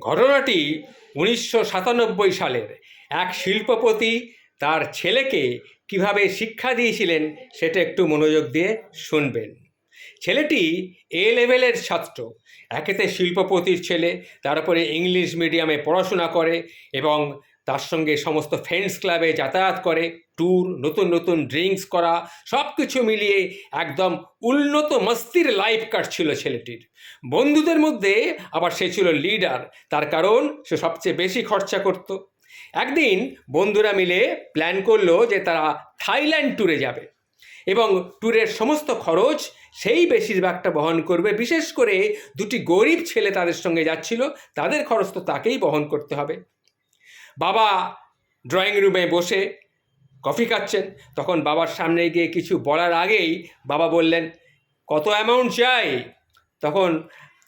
ঘটনাটি 1997 সালের। এক শিল্পপতি তার ছেলেকে কিভাবে শিক্ষা দিয়েছিলেন সেটা একটু মনোযোগ দিয়ে শুনবেন। ছেলেটি এ লেভেলের ছাত্র, একেতে শিল্পপতির ছেলে, তারপরে ইংলিশ মিডিয়ামে পড়াশোনা করে এবং তার সঙ্গে সমস্ত ফ্রেন্ডস ক্লাবে যাতায়াত করে, ট্যুর, নতুন নতুন ড্রিঙ্কস করা, সব কিছু মিলিয়ে একদম উন্নত মস্তির লাইফ কাটছিল ছেলেটির। বন্ধুদের মধ্যে আবার সে ছিল লিডার, তার কারণ সে সবচেয়ে বেশি খরচা করত। একদিন বন্ধুরা মিলে প্ল্যান করলো যে তারা থাইল্যান্ড ট্যুরে যাবে এবং ট্যুরের সমস্ত খরচ সেই বেশিরভাগটা বহন করবে। বিশেষ করে দুটি গরিব ছেলে তাদের সঙ্গে যাচ্ছিল, তাদের খরচ তো তাকেই বহন করতে হবে। বাবা ড্রয়িং রুমে বসে কফি খাচ্ছেন, তখন বাবার সামনে গিয়ে কিছু বলার আগেই বাবা বললেন, কত অ্যামাউন্ট চাই? তখন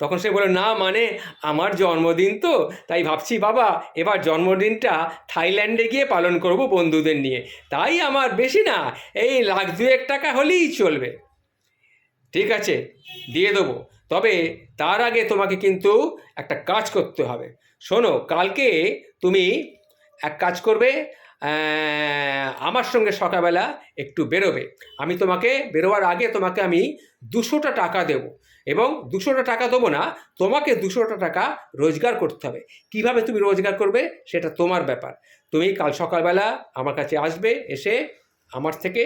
তখন সে বলল, না মানে আমার জন্মদিন তো, তাই ভাবছি বাবা এবার জন্মদিনটা থাইল্যান্ডে গিয়ে পালন করব বন্ধুদের নিয়ে, তাই আমার বেশি না, এই 1,00,000-2,000 টাকা হলেই চলবে। ঠিক আছে, দিয়ে দেবো, তবে তার আগে তোমাকে কিন্তু একটা কাজ করতে হবে। শোনো, কালকে তুমি এক কাজ করবে, আমার সঙ্গে সকালবেলা একটু বেরোবে। আমি তোমাকে বেরোবার আগে তোমাকে আমি 200টা টাকা দেবো, এবং 200টা টাকা দেবো না, তোমাকে 200টা টাকা রোজগার করতে হবে। কিভাবে তুমি রোজগার করবে সেটা তোমার ব্যাপার। তুমি কাল সকালবেলা আমার কাছে আসবে, এসে আমার থেকে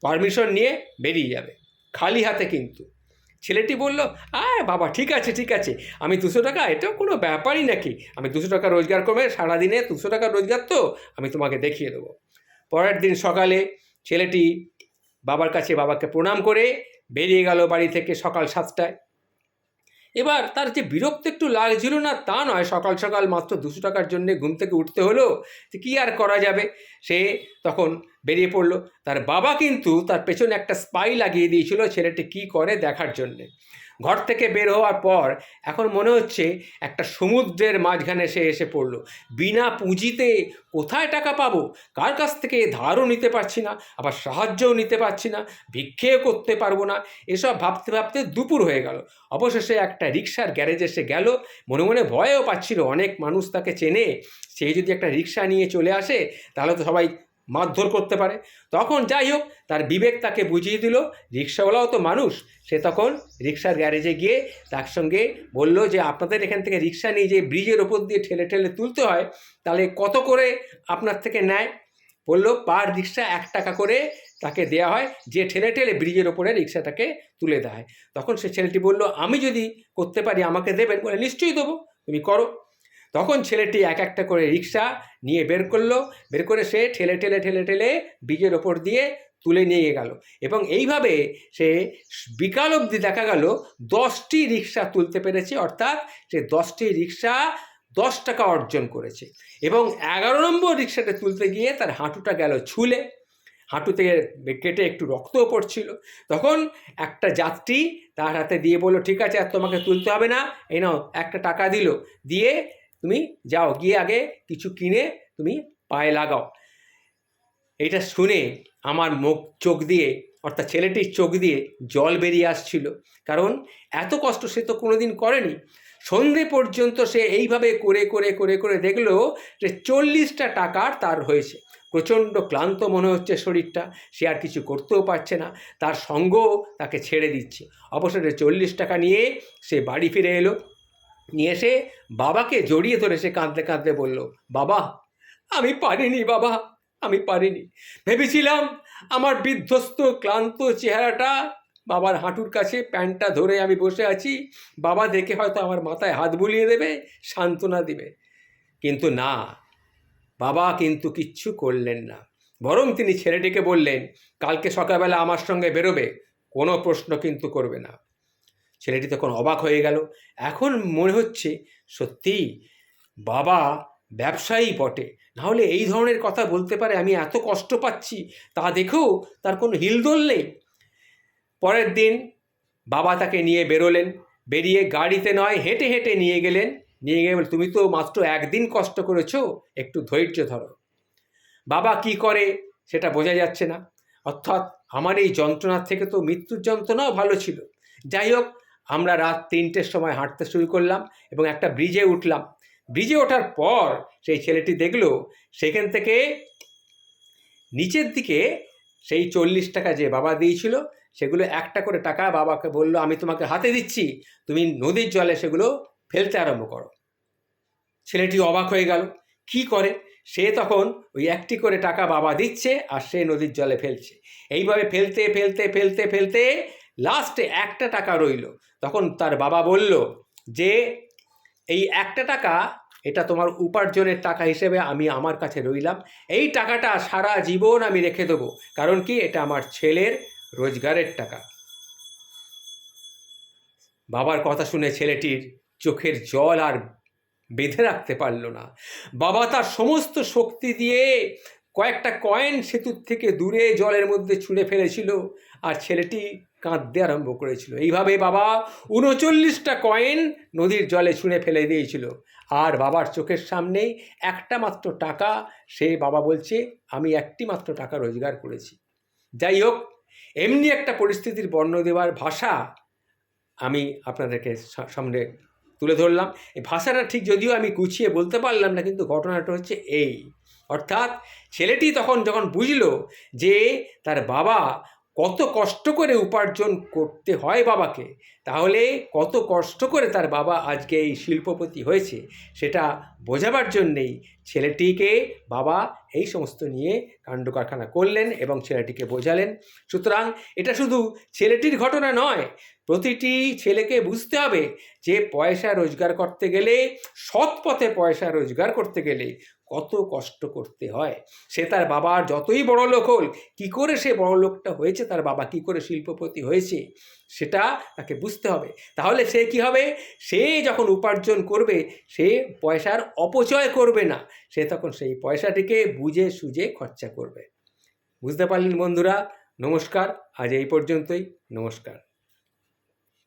পারমিশন নিয়ে বেরিয়ে যাবে, খালি হাতে কিন্তু। ছেলেটি বলল, বাবা ঠিক আছে ঠিক আছে, আমি 200 টাকা, এটাও কোনো ব্যাপারই নাকি, আমি 200 টাকা রোজগার করবে, সারাদিনে 200 টাকা রোজগার তো আমি তোমাকে দেখিয়ে দেবো। পরের দিন সকালে ছেলেটি বাবার কাছে বাবাকে প্রণাম করে বেরিয়ে গেল বাড়ি থেকে সকাল 7টায়। এবার তার যে বিরক্ত একটু লাগছিল না তা নয়, সকাল সকাল মাত্র 200 টাকার জন্য ঘুম থেকে উঠতে হলো, যে কী আর করা যাবে, সে তখন বেরিয়ে পড়লো। তার বাবা কিন্তু তার পেছনে একটা স্পাই লাগিয়ে দিয়েছিল ছেলেটি কী করে দেখার জন্যে। ঘর থেকে বের হওয়ার পর এখন মনে হচ্ছে একটা সমুদ্রের মাঝখানে সে এসে পড়লো। বিনা পুঁজিতে কোথায় টাকা পাবো, কার কাছ থেকে ধারও নিতে পারছি না, আবার সাহায্যও নিতে পারছি না, ভিক্ষেও করতে পারবো না, এসব ভাবতে ভাবতে দুপুর হয়ে গেল। অবশেষে একটা রিক্সার গ্যারেজে সে গেল, মনে মনে ভয়ও পাচ্ছিল, অনেক মানুষ তাকে চেনে, সে যদি একটা রিক্সা নিয়ে চলে আসে তাহলে তো সবাই মারধর করতে পারে। তখন যাই হোক, তার বিবেক তাকে বুঝিয়ে দিল, রিক্সাওয়ালাও তো মানুষ। সে তখন রিক্সার গ্যারেজে গিয়ে তার সঙ্গে বলল যে আপনাদের এখান থেকে রিক্সা নিয়ে যে ব্রিজের ওপর দিয়ে ঠেলে ঠেলে তুলতে হয়, তাহলে কত করে আপনার থেকে নেয়? বলল পার রিক্সা 1 টাকা করে তাকে দেওয়া হয়, যে ঠেলে ঠেলে ব্রিজের ওপরে রিক্সাটাকে তুলে দেয়। তখন সে ছেলেটি বলল, আমি যদি করতে পারি আমাকে দেবেন? বলে, নিশ্চয়ই দেবো, তুমি করো। তখন ছেলেটি এক একটা করে রিক্সা নিয়ে বের করলো, বের করে সে ঠেলে ঠেলে ঠেলে ঠেলে ব্রিজের ওপর দিয়ে তুলে নিয়ে গেল। এবং এইভাবে সে বিকাল অবধি দেখা গেল 10টি রিক্সা তুলতে পেরেছে, অর্থাৎ সে 10টি রিক্সা 10 টাকা অর্জন করেছে। এবং 11 নম্বর রিক্সাটা তুলতে গিয়ে তার হাঁটুটা গেল ছুলে, হাঁটু থেকে কেটে একটু রক্তও পড়ছিল। তখন একটা যাত্রী তার হাতে দিয়ে বলল, ঠিক আছে আর তোমাকে তুলতে হবে না, এই নাও, একটা টাকা দিল, দিয়ে তুমি যাও, গিয়ে আগে কিছু কিনে তুমি পায়ে লাগাও। এটা শুনে আমার চোখ দিয়ে, অর্থাৎ ছেলেটির চোখ দিয়ে জল বেরিয়ে আসছিল, কারণ এত কষ্ট সে তো কোনোদিন করেনি। সন্ধে পর্যন্ত সে এইভাবে করে করে করে করে দেখলো যে 40টা টাকার তার হয়েছে। প্রচণ্ড ক্লান্ত মনে হচ্ছে শরীরটা, সে আর কিছু করতেও পারছে না, তার সঙ্গও তাকে ছেড়ে দিচ্ছে। অবশেষে 40 টাকা নিয়ে সে বাড়ি ফিরে এলো। নিয়ে এসে বাবাকে জড়িয়ে ধরে সে কাঁদতে কাঁদতে বলল, বাবা আমি পারিনি, বাবা আমি পারিনি, ভেবেছিলাম আমার বিধ্বস্ত ক্লান্ত চেহারাটা বাবার হাঁটুর কাছে প্যান্টটা ধরে আমি বসে আছি, বাবা দেখে হয়তো আমার মাথায় হাত বুলিয়ে দেবে, সান্ত্বনা দিবে, কিন্তু না, বাবা কিন্তু কিচ্ছু করলেন না। বরং তিনি ছেলেটিকে বললেন, কালকে সকালবেলা আমার সঙ্গে বেরোবে, কোনো প্রশ্ন কিন্তু করবে না। ছেলেটি তখন অবাক হয়ে গেল। এখন মনে হচ্ছে সত্যিই বাবা ব্যবসায়ী বটে, নাহলে এই ধরনের কথা বলতে পারে, আমি এত কষ্ট পাচ্ছি তা দেখেও তার কোনো হিলদোল নেই। পরের দিন বাবা তাকে নিয়ে বেরোলেন, বেরিয়ে গাড়িতে নয় হেঁটে হেঁটে নিয়ে গেলেন। নিয়ে গিয়ে বলে, তুমি তো মাত্র একদিন কষ্ট করেছো, একটু ধৈর্য ধরো। বাবা কি করে সেটা বোঝা যাচ্ছে না, অর্থাৎ আমার এই যন্ত্রণার থেকে তো মৃত্যুর যন্ত্রণাও ভালো ছিল। যাই হোক, আমরা রাত 3টের সময় হাঁটতে শুরু করলাম এবং একটা ব্রিজে উঠলাম। ব্রিজে ওঠার পর সেই ছেলেটি দেখলো সেখান থেকে নিচের দিকে সেই 40 টাকা যে বাবা দিয়েছিল সেগুলো একটা করে টাকা বাবাকে বলল, আমি তোমাকে হাতে দিচ্ছি, তুমি নদীর জলে সেগুলো ফেলতে আরম্ভ করো। ছেলেটি অবাক হয়ে গেল, কি করে? সে তখন ওই একটি করে টাকা বাবা দিচ্ছে আর সে নদীর জলে ফেলছে। এইভাবে ফেলতে ফেলতে ফেলতে ফেলতে লাস্টে একটা টাকা রইল। তখন তার বাবা বলল যে এই একটা টাকা, এটা তোমার উপার্জনের টাকা হিসেবে আমি আমার কাছে রইলাম, এই টাকাটা সারা জীবন আমি রেখে দেবো, কারণ কি এটা আমার ছেলের রোজগারের টাকা। বাবার কথা শুনে ছেলেটির চোখের জল আর বেঁধে রাখতে পারল না। বাবা তার সমস্ত শক্তি দিয়ে কয়েকটা কয়েন সেতুর থেকে দূরে জলের মধ্যে ছুঁড়ে ফেলেছিল আর ছেলেটি কাঁদতে আরম্ভ করেছিল। এইভাবে বাবা 39টা কয়েন নদীর জলে ছুঁড়ে ফেলে দিয়েছিল। আর বাবার চোখের সামনেই একটা মাত্র টাকা, সে বাবা বলছে আমি একটি মাত্র টাকা রোজগার করেছি। যাই হোক, এমনি একটা পরিস্থিতির বর্ণনা দেওয়ার ভাষা আমি আপনাদেরকে সামনে তুলে ধরলাম। এই ভাষাটা ঠিক যদিও আমি গুছিয়ে বলতে পারলাম না, কিন্তু ঘটনাটা হচ্ছে এই, অর্থাৎ ছেলেটি তখন যখন বুঝলো যে তার বাবা কত কষ্ট করে উপার্জন করতে হয় বাবাকে, তাহলে কত কষ্ট করে তার বাবা আজকে এই শিল্পপতি হয়েছে সেটা বোঝাবার জন্যেই ছেলেটিকে বাবা এই সমস্ত নিয়ে কাণ্ড কারখানা করলেন এবং ছেলেটিকে বোঝালেন। সুতরাং এটা শুধু ছেলেটির ঘটনা নয়, প্রতিটি ছেলেকে বুঝতে হবে যে পয়সা রোজগার করতে গেলে, সৎ পথে পয়সা রোজগার করতে গেলে কত কষ্ট করতে হয়। সে তার বাবার যতই বড় লোক হোক, কী করে সে বড় লোকটা হয়েছে, তার বাবা কী করে শিল্পপতি হয়েছে সেটা তাকে বুঝতে হবে। তাহলে সে কি হবে, সে যখন উপার্জন করবে সে পয়সার অপচয় করবে না, সে তখন সেই পয়সাটিকে বুঝে সুঝে খরচা করবে। বুঝতে পারলেন বন্ধুরা? নমস্কার, আজ এই পর্যন্তই। নমস্কার।